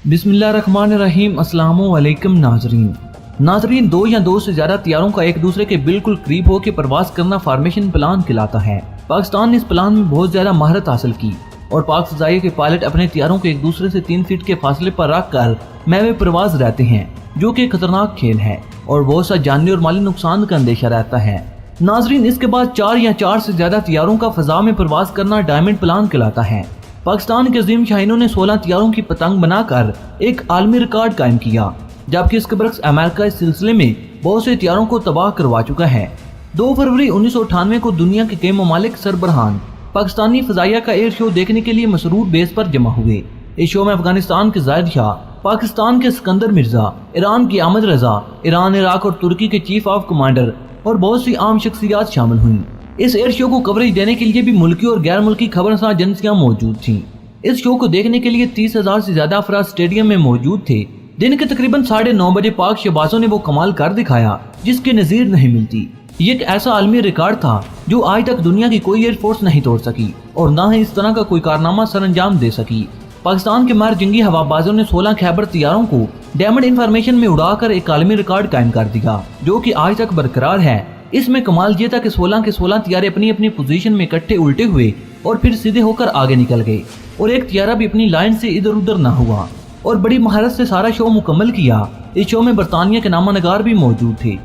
बिस्मिल्लाहिर्रहमानिर्रहीम। अस्सलामुअलैकुम नाजरीन, दो या दो से ज्यादा तैयारों का एक दूसरे के बिल्कुल करीब होकर प्रवास करना फॉर्मेशन प्लान कहलाता है। पाकिस्तान ने इस प्लान में बहुत ज्यादा महारत हासिल की और पाक फ़ज़ाइया के पायलट अपने तैयारों को एक दूसरे से 3 फीट के फासले पर रख कर महवे प्रवास रहते हैं, जो कि खतरनाक खेल है और बहुत सा जानी और माली नुकसान का अंदेशा रहता है। नाजरीन, इसके बाद 4 या 4 से ज्यादा तैयारों का फजा में प्रवास करना डायमंड प्लान कहलाता है। पाकिस्तान के अजीम शाहीनों ने 16 तैयारों की पतंग बनाकर एक आलमी रिकॉर्ड कायम किया, जबकि इसके बरक्स अमेरिका इस सिलसिले में बहुत से तैयारों को तबाह करवा चुका है। 2 फरवरी 1998 को दुनिया के कई ममालिक सरबराहान पाकिस्तानी फ़ज़ाइया का एयर शो देखने के लिए मसरूर बेस पर जमा हुए। इस शो में अफगानिस्तान के जाहिद शाह, पाकिस्तान के सिकंदर मिर्जा, ईरान की अहमद रजा, ईरान, इराक और तुर्की के चीफ ऑफ कमांडर और बहुत सी आम शख्सियात शामिल हुई। इस एयर शो को कवरेज देने के लिए भी मुल्की और गैर मुल्की खबरसां एजेंसियां मौजूद थीं। इस शो को देखने के लिए 30,000 से ज्यादा अफराद स्टेडियम में मौजूद थे। दिन के तकरीबन 9:30 बजे पाक शहबाजों ने वो कमाल कर दिखाया जिसकी नजीर नहीं मिलती। ये एक ऐसा आलमी रिकॉर्ड था जो आज तक दुनिया की कोई एयरफोर्स नहीं तोड़ सकी और न ही इस तरह का कोई कारनामा सर अंजाम दे सकी। पाकिस्तान के माहिर जंगी हवाबाजों ने 16 खैबर तैयारों को डायमंड इंफॉर्मेशन में उड़ाकर एक आलमी रिकॉर्ड कायम कर दिया, जो कि आज तक बरकरार है। इसमें कमाल ये था कि 16 के 16 तैयारे अपनी अपनी पोजीशन में इकट्ठे उल्टे हुए और फिर सीधे होकर आगे निकल गए और एक तैयारा भी अपनी लाइन से इधर उधर ना हुआ और बड़ी महारत से सारा शो मुकम्मल किया। इस शो में बरतानिया के नामानगार भी मौजूद थे।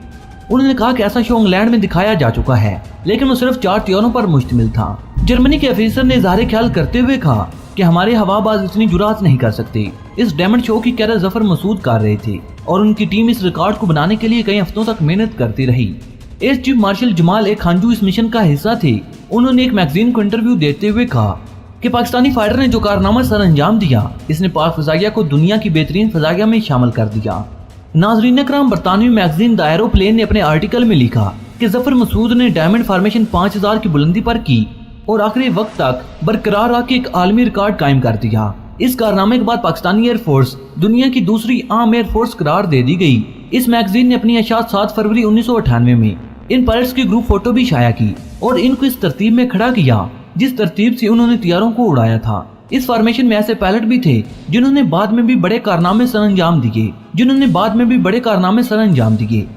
उन्होंने कहा कि ऐसा शो इंग्लैंड में दिखाया जा चुका है, लेकिन वो सिर्फ 4 तैयारों पर मुश्तमिल था। जर्मनी के अफीसर ने इज़हार ख्याल करते हुए कहा कि हमारे हवाबाज इतनी जुरात नहीं कर सकते। इस डायमंड शो की कैरर जफर मसूद कर रहे थे और उनकी टीम इस रिकॉर्ड को बनाने के लिए कई हफ्तों तक मेहनत करती रही। एयर चीफ मार्शल जमाल ए खानजू इस मिशन का हिस्सा थे। उन्होंने एक मैगजीन को इंटरव्यू देते हुए कहा कि पाकिस्तानी फाइटर ने जो कारनामा सर अंजाम दिया, इसने पाक फ़ज़ाइया को दुनिया की बेहतरीन फ़ज़ाइया में शामिल कर दिया। नाज़रीन कराम, बरतानवी मैगजीन द एरोप्लेन ने अपने आर्टिकल में लिखा कि जफर मसूद ने डायमंड फॉर्मेशन 5000 की बुलंदी पर की और आखिरी वक्त तक बरकरार आके एक आलमी रिकॉर्ड कायम कर दिया। इस कारनामे के बाद पाकिस्तानी एयरफोर्स दुनिया की दूसरी आम एयरफोर्स करार दे दी गई। इस मैगजीन ने अपनी अशात 7 फरवरी 1998 में इन पायलट्स की ग्रुप फोटो भी शाया की और इनको इस तरतीब में खड़ा किया जिस तरतीब से उन्होंने तैयारों को उड़ाया था। इस फॉर्मेशन में ऐसे पायलट भी थे जिन्होंने बाद में भी बड़े कारनामे सर अंजाम दिए,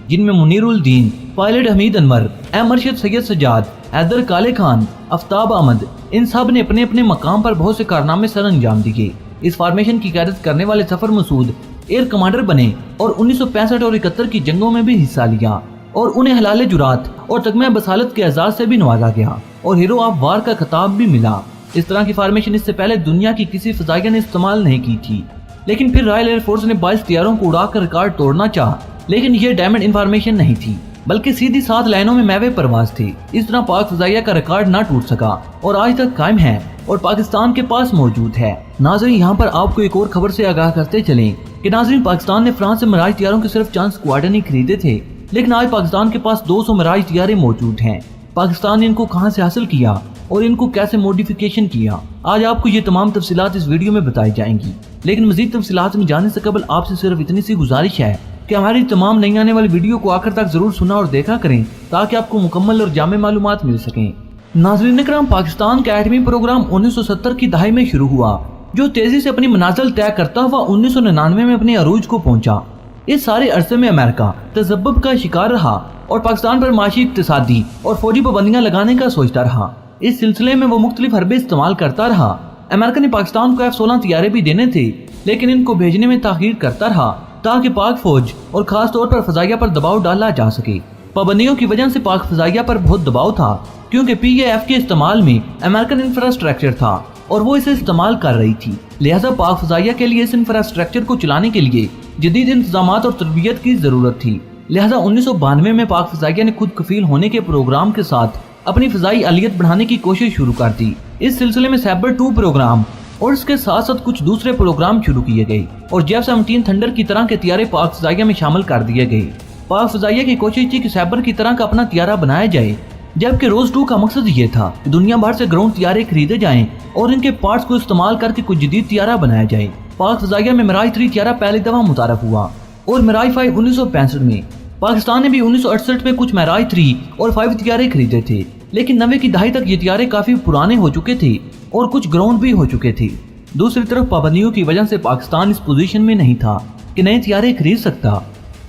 जिनमें मुनीरुल दीन, पायलट हमीद अनवर, अरशद सैयद सजाद, हैदर काले खान, आफ्ताब अहमद, इन सब ने अपने अपने मकाम पर बहुत से कारनामे सर अंजाम दिए। इस फॉर्मेशन की क़यादत करने वाले जफर मसूद एयर कमांडर बने और 1965 और 71 की जंगों में भी हिस्सा लिया और उन्हें हलाले जुरात और तगमे बसालत के एजाज से भी नवाजा गया और हीरो ऑफ वार का खिताब भी मिला। इस तरह की फॉर्मेशन इससे पहले दुनिया की किसी फ़ज़ाइया ने इस्तेमाल नहीं की थी, लेकिन फिर रॉयल एयरफोर्स ने 22 तैयारों को उड़ाकर रिकॉर्ड तोड़ना चाहा, लेकिन यह डायमंड इंफॉर्मेशन नहीं थी बल्कि सीधी 7 लाइनों में महवे परवाज थी। इस तरह पाक फ़ज़ाइया का रिकॉर्ड ना टूट सका और आज तक कायम है और पाकिस्तान के पास मौजूद है। नाज़रीन, यहाँ पर आपको एक और खबर से आगाह करते चलें कि नाज़रीन, पाकिस्तान ने फ्रांस से मिराज तैयारों के सिर्फ चंद स्क्वाड्रन ही खरीदे थे, लेकिन आज पाकिस्तान के पास 200 मिराज तैयारे मौजूद हैं। पाकिस्तान ने इनको कहां से हासिल किया और इनको कैसे मॉडिफिकेशन किया, आज आपको ये तमाम तफसीलात इस वीडियो में बताई जाएंगी। लेकिन मजीद तफसीलात में जाने से कबल आपसे सिर्फ इतनी सी गुजारिश है कि हमारी तमाम नई आने वाली वीडियो को आखिर तक जरूर सुना और देखा करें ताकि आपको मुकम्मल और जामे मालूमात मिल सकें। नाज़रीन कराम, पाकिस्तान का एटमी प्रोग्राम 1970 की दहाई में शुरू हुआ, जो तेजी से अपनी मनाजिल तय करता हुआ 1999 में अपने अरूज को पहुंचा। इस सारे अरसे में अमेरिका तजब्बुब का शिकार रहा और पाकिस्तान पर माशी, इक्तिसादी और फौजी पाबंदियां लगाने का सोचता रहा। इस सिलसिले में वो मुख्तलिफ हरबे इस्तेमाल करता रहा। अमेरिका ने पाकिस्तान को F-16 तैयारे भी देने थे, लेकिन इनको भेजने में ताखीर करता रहा ताकि पाक फौज और खास तौर पर फ़ज़ाइया पर दबाव डाला जा सके। पाबंदियों की वजह से पाक फ़ज़ाइया पर बहुत दबाव था, क्योंकि PAF के इस्तेमाल में अमेरिकन इंफ्रास्ट्रक्चर था और वो इसे इस्तेमाल कर रही थी। लिहाजा पाक फ़ज़ाइया के लिए इस इंफ्रास्ट्रक्चर को चलाने के लिए जदीद इंतजामात और तरबियत की जरूरत थी। लिहाजा 1992 में पाक फ़ज़ाइया ने खुद कफील होने के प्रोग्राम के साथ अपनी फ़ज़ाई आलियत बढ़ाने की कोशिश शुरू कर दी। इस सिलसिले में सैबर 2 प्रोग्राम और इसके साथ साथ कुछ दूसरे प्रोग्राम शुरू किए गए और F-17 थंडर की तरह के तैयारे पाक फ़ज़ाइया में शामिल कर दिए गए। पाक फ़ज़ाइया की कोशिश थी कि सैबर की तरह का अपना तैयारा बनाया जाए, जबकि रोज 2 का मकसद ये था कि दुनिया भर से ग्राउंड तैयारे खरीदे जाएं और इनके पार्ट्स को इस्तेमाल करके कुछ जदीद तैयारा बनाया जाए। पाक फ़ज़ाइया में मिराज 3 तैयारा पहली दफा मुतारफ हुआ और मिराज 5 1965 में। पाकिस्तान ने भी 1968 में कुछ मिराज 3 और 5 तैयारे खरीदे थे, लेकिन 90 की दहाई तक ये तैयारे काफी पुराने हो चुके थे और कुछ ग्राउंड भी हो चुके थे। दूसरी तरफ पाबंदियों की वजह से पाकिस्तान इस पोजीशन में नहीं था कि नए तैयारे खरीद सकता।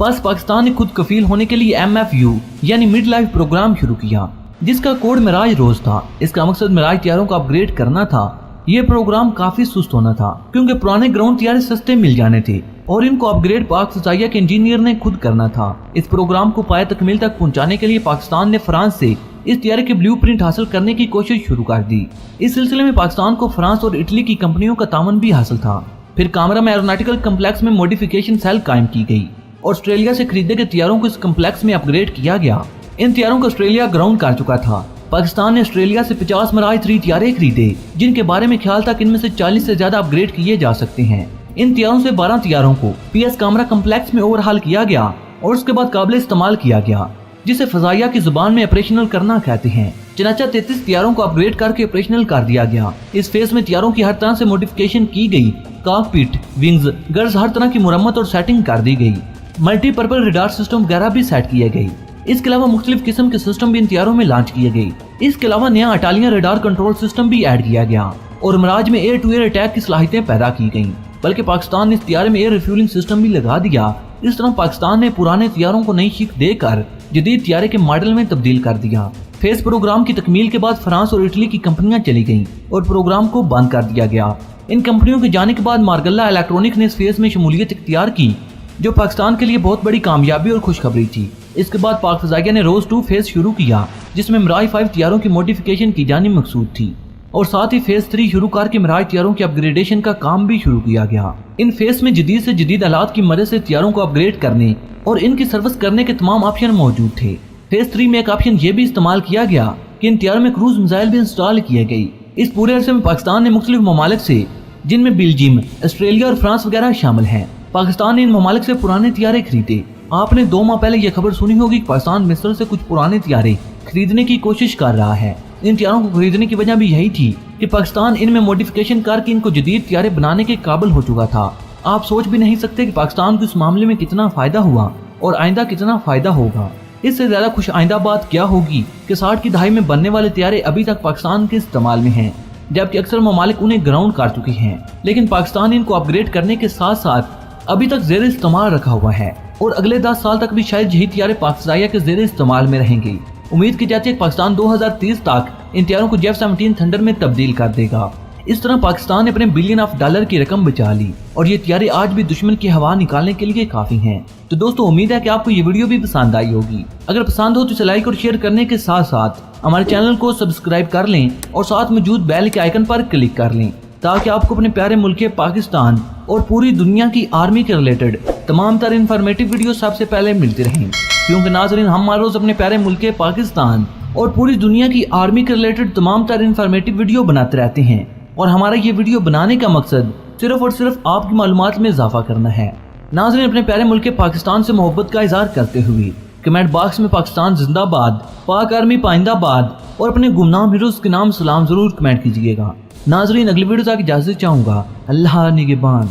बस पाकिस्तान ने खुद कफील होने के लिए MFU यानी मिड लाइफ प्रोग्राम शुरू किया, जिसका कोड मिराज रोज था। इसका मकसद मिराज तैयारों को अपग्रेड करना था। ये प्रोग्राम काफी सुस्त होना था क्योंकि पुराने ग्राउंड तैयारे सस्ते मिल जाने थे और इनको अपग्रेड पाक फ़िज़ाइया के इंजीनियर ने खुद करना था। इस प्रोग्राम को पाए तकमील तक पहुंचाने के लिए पाकिस्तान ने फ्रांस से इस तैयारे की ब्लूप्रिंट हासिल करने की कोशिश शुरू कर दी। इस सिलसिले में पाकिस्तान को फ्रांस और इटली की कंपनियों का तामन भी हासिल था। फिर कामरा एरोनॉटिकल कम्प्लेक्स में मॉडिफिकेशन सेल कायम की गई। ऑस्ट्रेलिया से खरीदे गए तैयारों को इस कम्प्लेक्स में अपग्रेड किया गया। इन तैयारों को ऑस्ट्रेलिया ग्राउंड कर चुका था। पाकिस्तान ने ऑस्ट्रेलिया से 50 मिराज 3 तैयारे खरीदे, जिनके बारे में ख्याल था कि इनमें से 40 से ज्यादा अपग्रेड किए जा सकते हैं। इन तैयारों से 12 तैयारों को PS कामरा कम्प्लेक्स में ओवरहाल किया गया और उसके बाद काबिल इस्तेमाल किया गया, जिसे फ़िज़ाइया की जुबान में ऑपरेशनल करना कहते हैं। चनाचा 33 तैयारों को अपग्रेड करके ऑपरेशनल कर दिया गया। इस फेज में तैयारों की हर तरह से मॉडिफिकेशन की गई। कॉकपिट, विंग्स, गर्ल्स हर तरह की मुरम्मत और सेटिंग कर दी गई। मल्टीपर्पल रडार सिस्टम वगैरह भी सेट किए गए। इसके अलावा मुख्तलिफ किस्म के सिस्टम भी इन तैयारों में लॉन्च किए गए। इसके अलावा नया अटालियन रडार कंट्रोल सिस्टम भी ऐड किया गया और मिराज में एयर टू एयर अटैक की सलाहियतें पैदा की गईं। बल्कि पाकिस्तान ने इस तैयारे में एयर रिफ्यूलिंग सिस्टम भी लगा दिया। इस तरह पाकिस्तान ने पुराने तैयारों को नई शिक देकर जदीद तैयारे के मॉडल में तब्दील कर दिया। फेज प्रोग्राम की तकमील के बाद फ्रांस और इटली की कंपनियां चली गईं और प्रोग्राम को बंद कर दिया गया। इन कंपनियों के जाने के बाद मार्गल्ला इलेक्ट्रॉनिक ने इस फेज में शमूलियत इख्तियार की, जो पाकिस्तान के लिए बहुत बड़ी कामयाबी और खुशखबरी थी। इसके बाद पाक फ़िज़ाइया ने रोज 2 फेज शुरू किया, जिसमें मिराज 5 तैयारों की मॉडिफिकेशन की जानी मकसूद थी और साथ ही फेज 3 शुरू करके मिराज तैयारों की अपग्रेडेशन का काम भी शुरू किया गया। इन फेज में जदीद से जदीद आलात की मदद से तैयारों को अपग्रेड करने और इनकी सर्विस करने के तमाम ऑप्शन मौजूद थे। फेज 3 में एक ऑप्शन ये भी इस्तेमाल किया गया कि इन तैयारों में क्रूज मिसाइल भी इंस्टॉल किए गए। इस पूरे अरसे में पाकिस्तान ने मुख्तलिफ ममालिक से, जिनमें बेल्जियम, ऑस्ट्रेलिया और फ्रांस वगैरह शामिल हैं, पाकिस्तान ने इन ममालिक से पुराने तैयारे खरीदे। आपने 2 माह पहले यह खबर सुनी होगी कि पाकिस्तान मिस्र से कुछ पुराने तैयारे खरीदने की कोशिश कर रहा है। इन तैयारों को खरीदने की वजह भी यही थी कि पाकिस्तान इनमें मॉडिफिकेशन करके इनको जदीद तैयारे बनाने के काबिल हो चुका था। आप सोच भी नहीं सकते कि पाकिस्तान को इस मामले में कितना फायदा हुआ और आइंदा कितना फायदा होगा। इससे ज्यादा खुश आइंदा बात क्या होगी कि 60 की दहाई में बनने वाले तैयारे अभी तक पाकिस्तान के इस्तेमाल में हैं, जबकि अक्सर ममालिक उन्हें ग्राउंड कर चुके हैं। लेकिन पाकिस्तान इनको अपग्रेड करने के साथ साथ अभी तक जेर इस्तेमाल रखा हुआ है और अगले 10 साल तक भी शायद यही तैयारे पाक फ़िज़ाइया के जेर इस्तेमाल में रहेंगे। उम्मीद की जाती है कि पाकिस्तान 2030 तक इन तैयारों को J-17 थंडर में तब्दील कर देगा। इस तरह पाकिस्तान ने अपने बिलियन ऑफ डॉलर की रकम बचा ली और ये तैयारे आज भी दुश्मन की हवा निकालने के लिए काफी हैं। तो दोस्तों, उम्मीद है कि आपको ये वीडियो भी पसंद आई होगी। अगर पसंद हो तो इसे लाइक और शेयर करने के साथ साथ हमारे चैनल को सब्सक्राइब कर लें और साथ मौजूद बेल के आइकन पर क्लिक कर लें, ताकि आपको अपने प्यारे मुल्क पाकिस्तान और पूरी दुनिया की आर्मी के रिलेटेड तमाम तरह इन्फॉर्मेटिव वीडियो सबसे पहले मिलती रहें। क्योंकि नाज़रीन, हम हर रोज अपने प्यारे मुल्क पाकिस्तान और पूरी दुनिया की आर्मी के रिलेटेड तमाम तरह इन्फॉर्मेटिव वीडियो बनाते रहते हैं और हमारा ये वीडियो बनाने का मकसद सिर्फ और सिर्फ आपकी मालूमात में इजाफा करना है। नाज़रीन, अपने प्यारे मुल्क पाकिस्तान से मोहब्बत का इजहार करते हुए कमेंट बॉक्स में पाकिस्तान जिंदाबाद, पाक आर्मी पाइंदाबाद और अपने गुमनाम हीरोज के नाम सलाम जरूर कमेंट कीजिएगा। नाज़रीन, अगली वीडियो तक इजाज़त चाहूँगा। अल्लाह निगहबान।